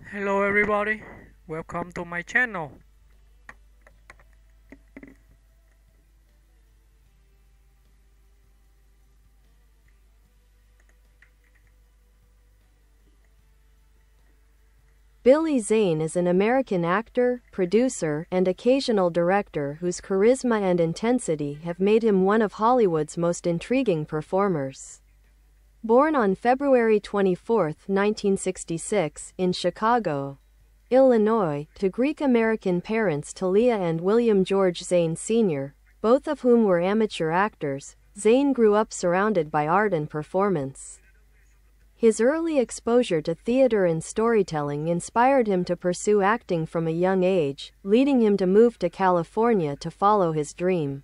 Hello everybody, welcome to my channel. Billy Zane is an American actor, producer, and occasional director whose charisma and intensity have made him one of Hollywood's most intriguing performers. Born on February 24, 1966, in Chicago, Illinois, to Greek-American parents Thalia and William George Zane Sr., both of whom were amateur actors, Zane grew up surrounded by art and performance. His early exposure to theater and storytelling inspired him to pursue acting from a young age, leading him to move to California to follow his dream.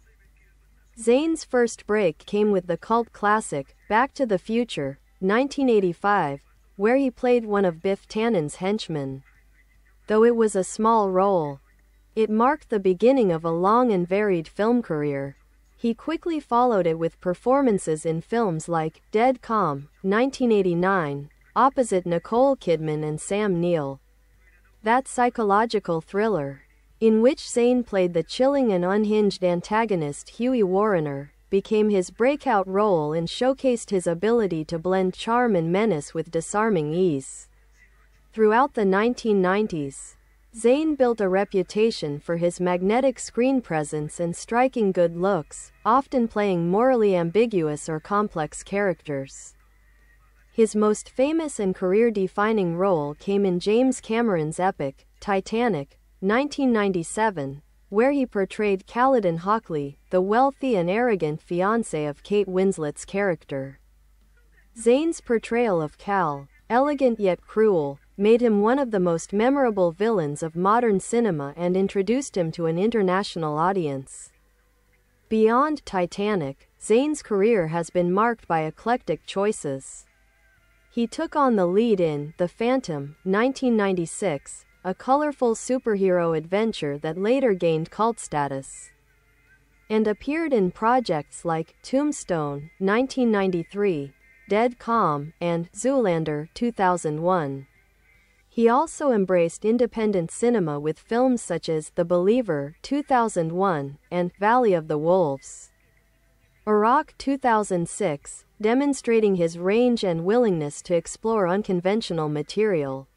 Zane's first break came with the cult classic, Back to the Future, 1985, where he played one of Biff Tannen's henchmen. Though it was a small role, it marked the beginning of a long and varied film career. He quickly followed it with performances in films like Dead Calm, 1989, opposite Nicole Kidman and Sam Neill. That psychological thriller, in which Zane played the chilling and unhinged antagonist Hughie Warriner, became his breakout role and showcased his ability to blend charm and menace with disarming ease. Throughout the 1990s, Zane built a reputation for his magnetic screen presence and striking good looks, often playing morally ambiguous or complex characters. His most famous and career-defining role came in James Cameron's epic, Titanic, 1997, where he portrayed Caledon Hockley, the wealthy and arrogant fiancé of Kate Winslet's character. Zane's portrayal of Cal, elegant yet cruel, made him one of the most memorable villains of modern cinema and introduced him to an international audience. Beyond Titanic, Zane's career has been marked by eclectic choices. He took on the lead in The Phantom, 1996, a colorful superhero adventure that later gained cult status, and appeared in projects like Tombstone, 1993, Dead Calm, and Zoolander, 2001. He also embraced independent cinema with films such as The Believer, 2001, and Valley of the Wolves, Iraq, 2006, demonstrating his range and willingness to explore unconventional material.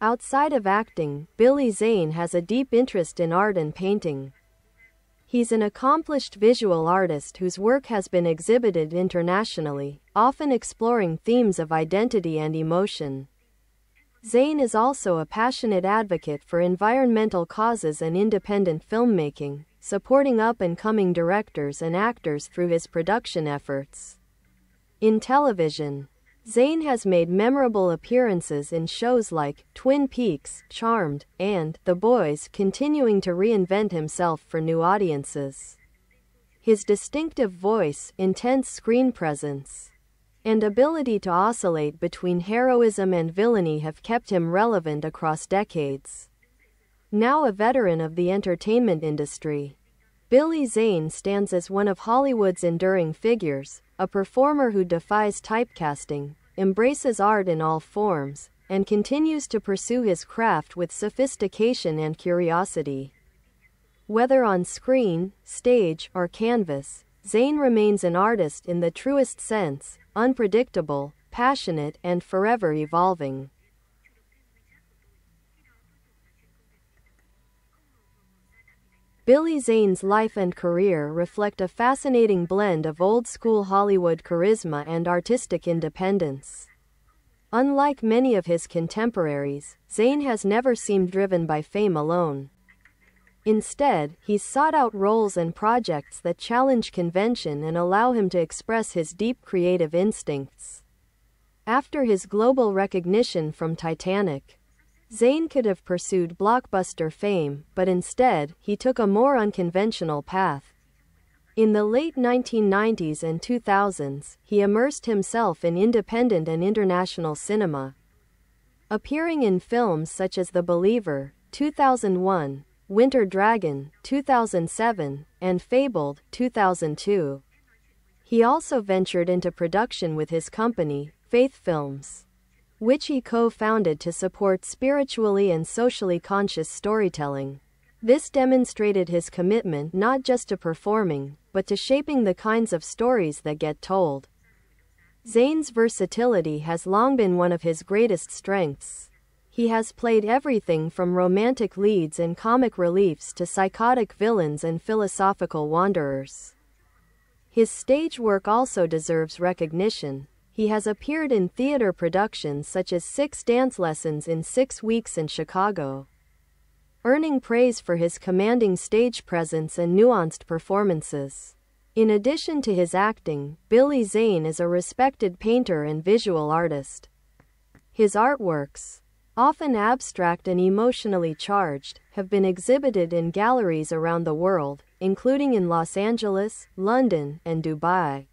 Outside of acting, Billy Zane has a deep interest in art and painting. He's an accomplished visual artist whose work has been exhibited internationally, often exploring themes of identity and emotion. Zane is also a passionate advocate for environmental causes and independent filmmaking, supporting up-and-coming directors and actors through his production efforts. In television, Zane has made memorable appearances in shows like Twin Peaks, Charmed, and The Boys, continuing to reinvent himself for new audiences. His distinctive voice, intense screen presence, and ability to oscillate between heroism and villainy have kept him relevant across decades. Now a veteran of the entertainment industry, Billy Zane stands as one of Hollywood's enduring figures, a performer who defies typecasting, embraces art in all forms, and continues to pursue his craft with sophistication and curiosity. Whether on screen, stage, or canvas, Zane remains an artist in the truest sense, unpredictable, passionate, and forever evolving. Billy Zane's life and career reflect a fascinating blend of old-school Hollywood charisma and artistic independence. Unlike many of his contemporaries, Zane has never seemed driven by fame alone. Instead, he's sought out roles and projects that challenge convention and allow him to express his deep creative instincts. After his global recognition from Titanic, Zane could have pursued blockbuster fame, but instead, he took a more unconventional path. In the late 1990s and 2000s, he immersed himself in independent and international cinema, appearing in films such as The Believer, 2001, Winter Dragon, 2007, and Fabled, 2002. He also ventured into production with his company, Faith Films. which he co-founded to support spiritually and socially conscious storytelling. This demonstrated his commitment not just to performing, but to shaping the kinds of stories that get told. Zane's versatility has long been one of his greatest strengths. He has played everything from romantic leads and comic reliefs to psychotic villains and philosophical wanderers. His stage work also deserves recognition. He has appeared in theater productions such as 6 Dance Lessons in 6 Weeks in Chicago, earning praise for his commanding stage presence and nuanced performances. In addition to his acting, Billy Zane is a respected painter and visual artist. His artworks, often abstract and emotionally charged, have been exhibited in galleries around the world, including in Los Angeles, London, and Dubai.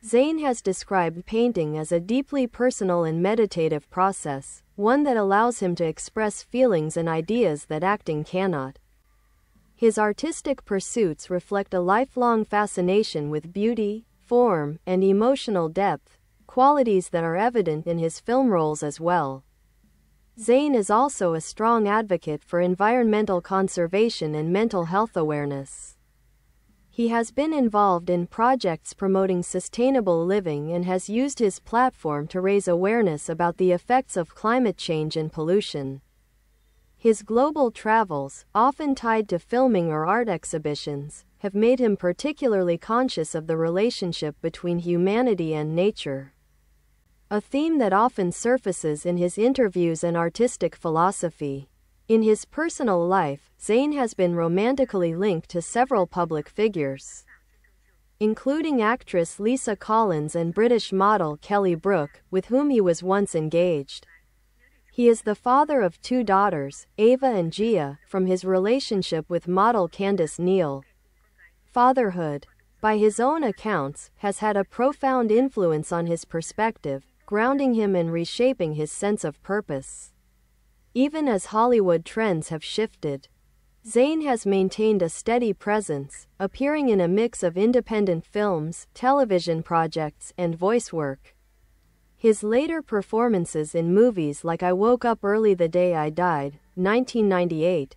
Zane has described painting as a deeply personal and meditative process, one that allows him to express feelings and ideas that acting cannot. His artistic pursuits reflect a lifelong fascination with beauty, form, and emotional depth, qualities that are evident in his film roles as well. Zane is also a strong advocate for environmental conservation and mental health awareness. He has been involved in projects promoting sustainable living and has used his platform to raise awareness about the effects of climate change and pollution. His global travels, often tied to filming or art exhibitions, have made him particularly conscious of the relationship between humanity and nature, a theme that often surfaces in his interviews and artistic philosophy. In his personal life, Zane has been romantically linked to several public figures, including actress Lisa Collins and British model Kelly Brook, with whom he was once engaged. He is the father of 2 daughters, Ava and Gia, from his relationship with model Candice Neill. Fatherhood, by his own accounts, has had a profound influence on his perspective, grounding him and reshaping his sense of purpose. Even as Hollywood trends have shifted, Zane has maintained a steady presence, appearing in a mix of independent films, television projects, and voice work. His later performances in movies like I Woke Up Early the Day I Died, 1998,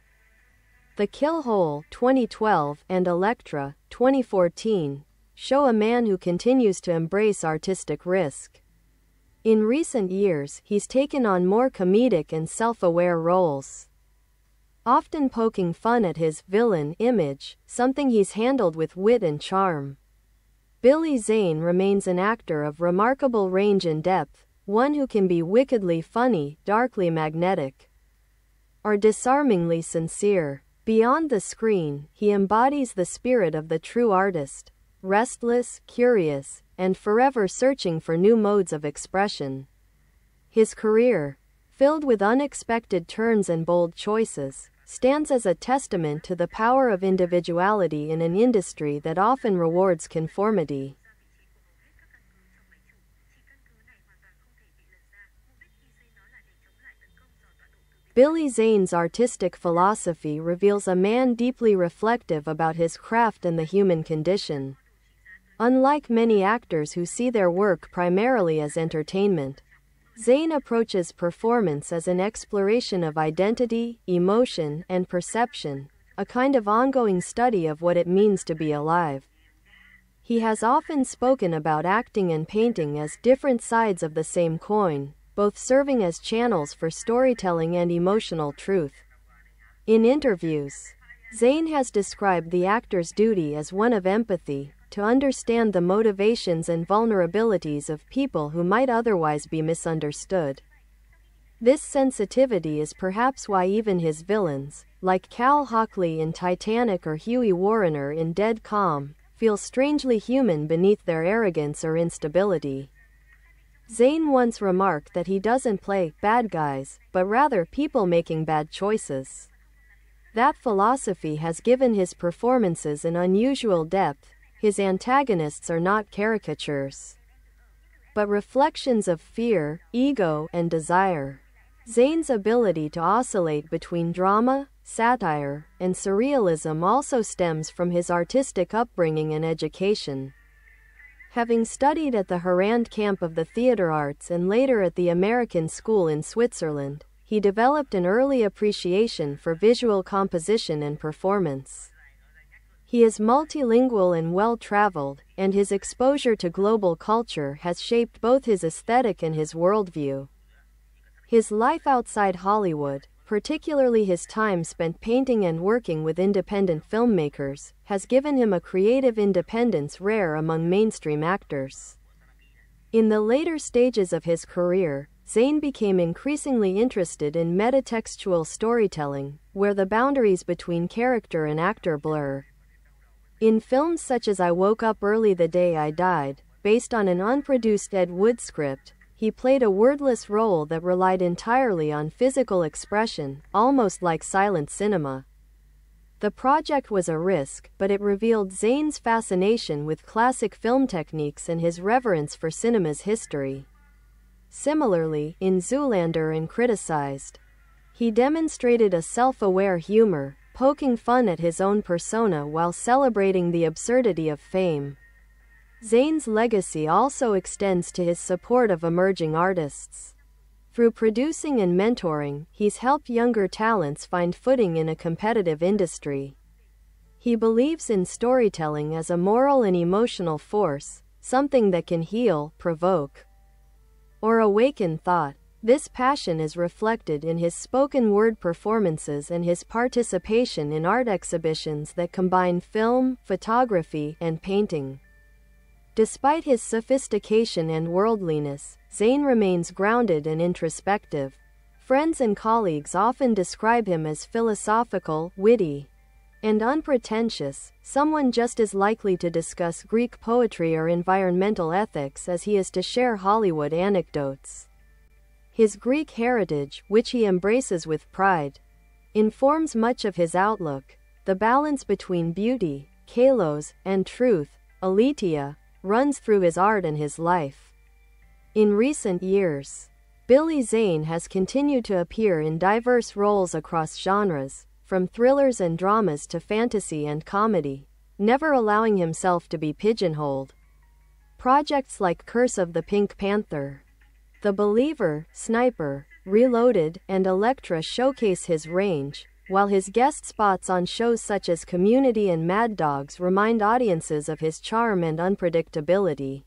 The Kill Hole, 2012, and Elektra, 2014, show a man who continues to embrace artistic risk. In recent years, he's taken on more comedic and self-aware roles, often poking fun at his villain image, something he's handled with wit and charm. Billy Zane remains an actor of remarkable range and depth, one who can be wickedly funny, darkly magnetic, or disarmingly sincere. Beyond the screen, he embodies the spirit of the true artist, restless, curious, and forever searching for new modes of expression. His career, filled with unexpected turns and bold choices, stands as a testament to the power of individuality in an industry that often rewards conformity. Billy Zane's artistic philosophy reveals a man deeply reflective about his craft and the human condition. Unlike many actors who see their work primarily as entertainment, Zane approaches performance as an exploration of identity, emotion, and perception, a kind of ongoing study of what it means to be alive. He has often spoken about acting and painting as different sides of the same coin, both serving as channels for storytelling and emotional truth. In interviews, Zane has described the actor's duty as one of empathy, to understand the motivations and vulnerabilities of people who might otherwise be misunderstood. This sensitivity is perhaps why even his villains, like Cal Hockley in Titanic or Hughie Warriner in Dead Calm, feel strangely human beneath their arrogance or instability. Zane once remarked that he doesn't play bad guys, but rather people making bad choices. That philosophy has given his performances an unusual depth. His antagonists are not caricatures, but reflections of fear, ego, and desire. Zane's ability to oscillate between drama, satire, and surrealism also stems from his artistic upbringing and education. Having studied at the Harand camp of the theater arts and later at the American School in Switzerland, he developed an early appreciation for visual composition and performance. He is multilingual and well-traveled, and his exposure to global culture has shaped both his aesthetic and his worldview. His life outside Hollywood, particularly his time spent painting and working with independent filmmakers, has given him a creative independence rare among mainstream actors. In the later stages of his career, Zane became increasingly interested in metatextual storytelling, where the boundaries between character and actor blur. In films such as I Woke Up Early the Day I Died, based on an unproduced Ed Wood script, he played a wordless role that relied entirely on physical expression, almost like silent cinema. The project was a risk, but it revealed Zane's fascination with classic film techniques and his reverence for cinema's history. Similarly, in Zoolander and Criticized, he demonstrated a self-aware humor, poking fun at his own persona while celebrating the absurdity of fame. Zane's legacy also extends to his support of emerging artists. Through producing and mentoring, he's helped younger talents find footing in a competitive industry. He believes in storytelling as a moral and emotional force, something that can heal, provoke, or awaken thought. This passion is reflected in his spoken word performances and his participation in art exhibitions that combine film, photography, and painting. Despite his sophistication and worldliness, Zane remains grounded and introspective. Friends and colleagues often describe him as philosophical, witty, and unpretentious, someone just as likely to discuss Greek poetry or environmental ethics as he is to share Hollywood anecdotes. His Greek heritage, which he embraces with pride, informs much of his outlook. The balance between beauty, kalos, and truth, aletheia, runs through his art and his life. In recent years, Billy Zane has continued to appear in diverse roles across genres, from thrillers and dramas to fantasy and comedy, never allowing himself to be pigeonholed. Projects like Curse of the Pink Panther, The Believer, Sniper, Reloaded, and Elektra showcase his range, while his guest spots on shows such as Community and Mad Dogs remind audiences of his charm and unpredictability.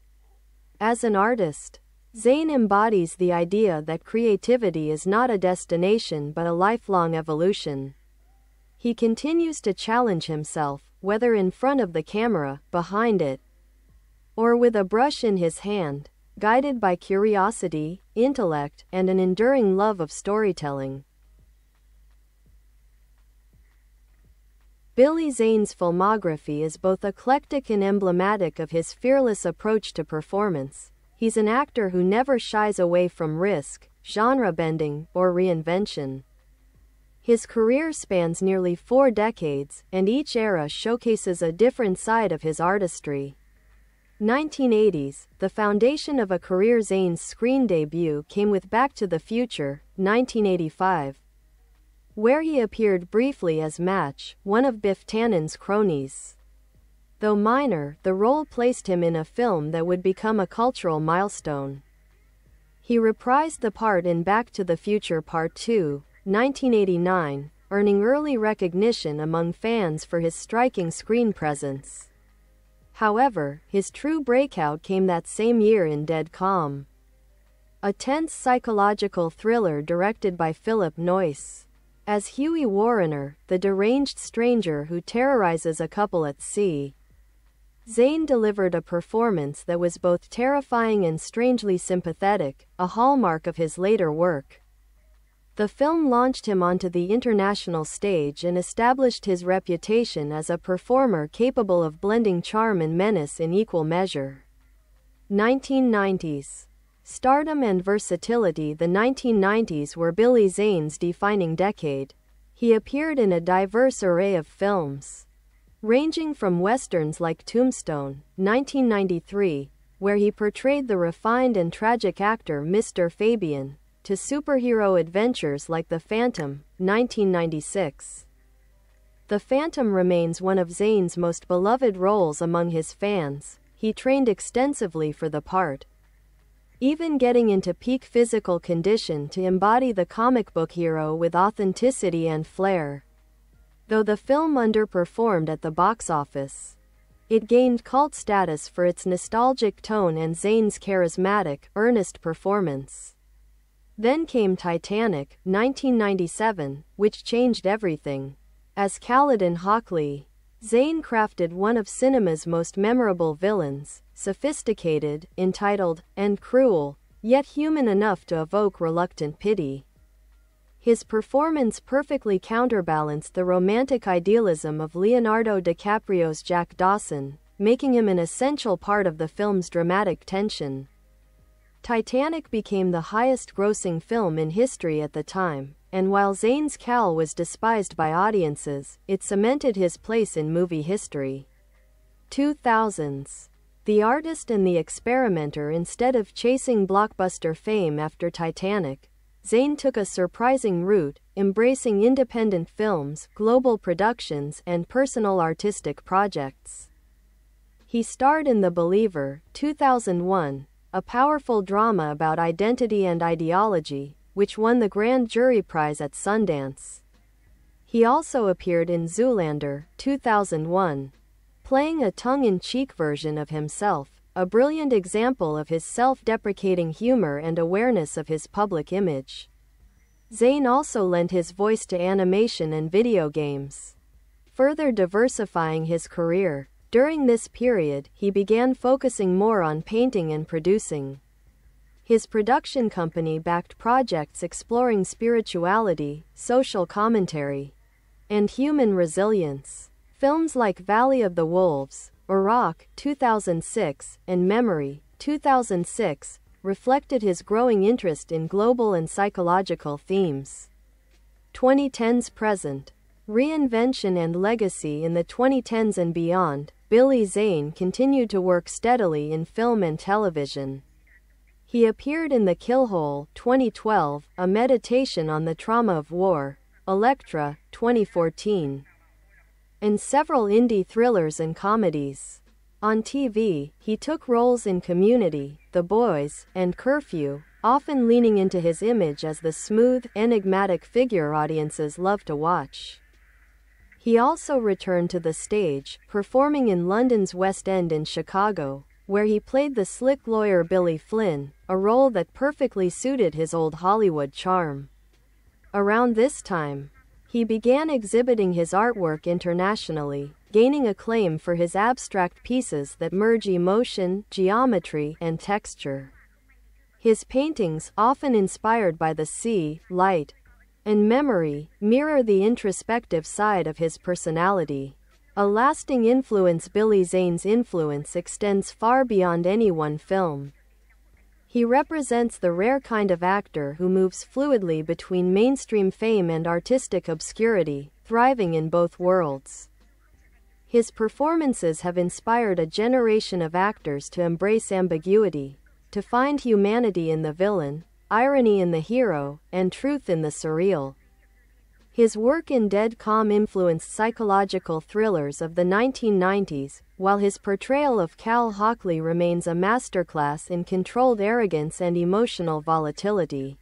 As an artist, Zane embodies the idea that creativity is not a destination but a lifelong evolution. He continues to challenge himself, whether in front of the camera, behind it, or with a brush in his hand, guided by curiosity, intellect, and an enduring love of storytelling. Billy Zane's filmography is both eclectic and emblematic of his fearless approach to performance. He's an actor who never shies away from risk, genre bending, or reinvention. His career spans nearly 4 decades, and each era showcases a different side of his artistry. 1980s, the foundation of a career. Zane's screen debut came with Back to the Future, 1985, where he appeared briefly as Match, one of Biff Tannen's cronies. Though minor, the role placed him in a film that would become a cultural milestone. He reprised the part in Back to the Future Part 2, 1989, earning early recognition among fans for his striking screen presence. However, his true breakout came that same year in Dead Calm, a tense psychological thriller directed by Philip Noyce. As Hughie Warriner, the deranged stranger who terrorizes a couple at sea, Zane delivered a performance that was both terrifying and strangely sympathetic, a hallmark of his later work. The film launched him onto the international stage and established his reputation as a performer capable of blending charm and menace in equal measure. 1990s. Stardom and versatility. The 1990s were Billy Zane's defining decade. He appeared in a diverse array of films, ranging from westerns like Tombstone, 1993, where he portrayed the refined and tragic actor Mr. Fabian, to superhero adventures like The Phantom, 1996. The Phantom remains one of Zane's most beloved roles among his fans, he trained extensively for the part, even getting into peak physical condition to embody the comic book hero with authenticity and flair. Though the film underperformed at the box office, it gained cult status for its nostalgic tone and Zane's charismatic, earnest performance. Then came Titanic, 1997, which changed everything. As Kaladin Hockley, Zane crafted one of cinema's most memorable villains, sophisticated, entitled, and cruel, yet human enough to evoke reluctant pity. His performance perfectly counterbalanced the romantic idealism of Leonardo DiCaprio's Jack Dawson, making him an essential part of the film's dramatic tension. Titanic became the highest-grossing film in history at the time, and while Zane's Cal was despised by audiences, it cemented his place in movie history. 2000s. The artist and the experimenter. Instead of chasing blockbuster fame after Titanic, Zane took a surprising route, embracing independent films, global productions, and personal artistic projects. He starred in The Believer, 2001, a powerful drama about identity and ideology, which won the Grand Jury Prize at Sundance. He also appeared in Zoolander, 2001, playing a tongue-in-cheek version of himself, a brilliant example of his self-deprecating humor and awareness of his public image. Zane also lent his voice to animation and video games, further diversifying his career. During this period, he began focusing more on painting and producing. His production company backed projects exploring spirituality, social commentary, and human resilience. Films like Valley of the Wolves, Iraq, 2006, and Memory, 2006, reflected his growing interest in global and psychological themes. 2010s present. Reinvention and legacy. In the 2010s and beyond, Billy Zane continued to work steadily in film and television. He appeared in The Kill Hole, 2012, a meditation on the trauma of war, Elektra, 2014, and several indie thrillers and comedies. On TV, he took roles in Community, The Boys, and Curfew, often leaning into his image as the smooth, enigmatic figure audiences love to watch. He also returned to the stage, performing in London's West End in Chicago, where he played the slick lawyer Billy Flynn, a role that perfectly suited his old Hollywood charm. Around this time, he began exhibiting his artwork internationally, gaining acclaim for his abstract pieces that merge emotion, geometry, and texture. His paintings, often inspired by the sea, light, and memory, mirror the introspective side of his personality. A lasting influence. Billy Zane's influence extends far beyond any one film. He represents the rare kind of actor who moves fluidly between mainstream fame and artistic obscurity, thriving in both worlds. His performances have inspired a generation of actors to embrace ambiguity, to find humanity in the villain, irony in the hero, and truth in the surreal. His work in Dead Calm influenced psychological thrillers of the 1990s, while his portrayal of Cal Hockley remains a masterclass in controlled arrogance and emotional volatility.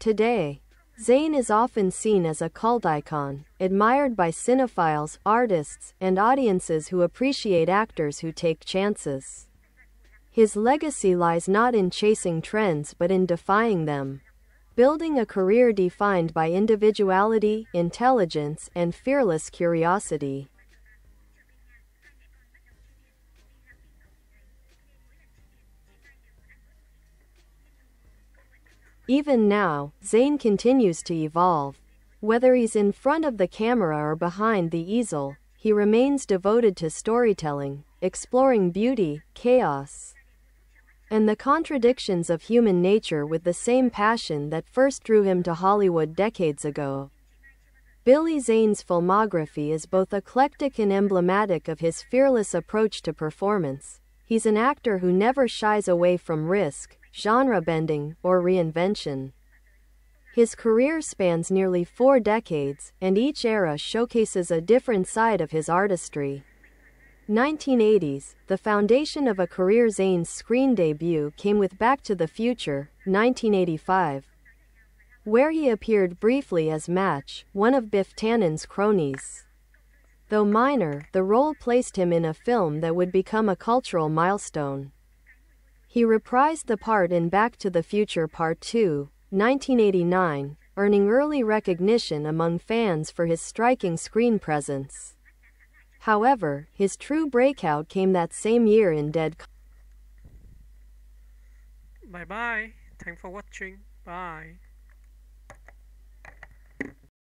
Today, Zane is often seen as a cult icon, admired by cinephiles, artists, and audiences who appreciate actors who take chances. His legacy lies not in chasing trends but in defying them, building a career defined by individuality, intelligence, and fearless curiosity. Even now, Zane continues to evolve. Whether he's in front of the camera or behind the easel, he remains devoted to storytelling, exploring beauty, chaos, and the contradictions of human nature with the same passion that first drew him to Hollywood decades ago. Billy Zane's filmography is both eclectic and emblematic of his fearless approach to performance. He's an actor who never shies away from risk, genre bending, or reinvention. His career spans nearly 4 decades, and each era showcases a different side of his artistry. 1980s, the foundation of a career. Zane's screen debut came with Back to the Future, 1985, where he appeared briefly as Match, one of Biff Tannen's cronies. Though minor, the role placed him in a film that would become a cultural milestone. He reprised the part in Back to the Future Part 2, 1989, earning early recognition among fans for his striking screen presence. However, his true breakout came that same year in Dead. Bye bye. Thanks for watching. Bye.